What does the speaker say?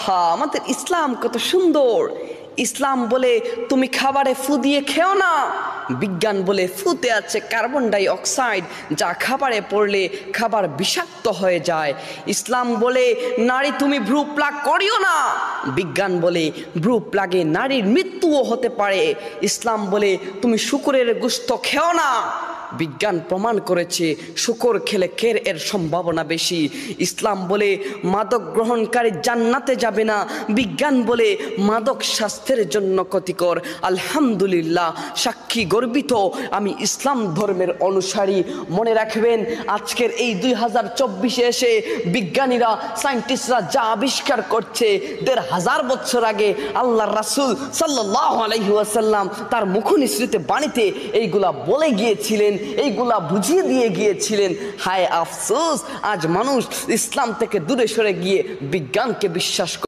হ্যাঁ, আমাদের ইসলাম কত সুন্দর। ইসলাম বলে তুমি খাবারে ফু দিয়ে খেও না। বিজ্ঞান বলে ফুতে আছে কার্বন ডাই অক্সাইড, যা খাবারে পড়লে খাবার বিষাক্ত হয়ে যায়। ইসলাম বলে নারী তুমি ভ্রু প্লাগ করিও না। বিজ্ঞান বলে ভ্রু প্লাগে নারীর মৃত্যুও হতে পারে। ইসলাম বলে তুমি শূকরের গোশত খেও না। বিজ্ঞান প্রমাণ করেছে শূকর খেলে এর সম্ভাবনা বেশি। ইসলাম বলে মাদক গ্রহণকারী জান্নাতে যাবে না। বিজ্ঞান বলে মাদক স্বাস্থ্যের জন্য ক্ষতিকর। আলহামদুলিল্লাহ, সাক্ষী গর্বিত আমি ইসলাম ধর্মের অনুসারী। মনে রাখবেন, আজকের এই 2024-এ এসে বিজ্ঞানীরা, সায়েন্টিস্টরা যা আবিষ্কার করছে, 1500 বছর আগে আল্লাহর রাসূল সাল্লাল্লাহু আলাইহি ওয়াসাল্লাম তার মুখনিসৃত বাণীতে এইগুলা বলে গিয়েছিলেন, এইগুলা বুঝিয়ে দিয়ে গিয়েছিলেন। হায় আফসোস, আজ মানুষ ইসলাম থেকে দূরে সরে গিয়ে বিজ্ঞানকে বিশ্বাস করে।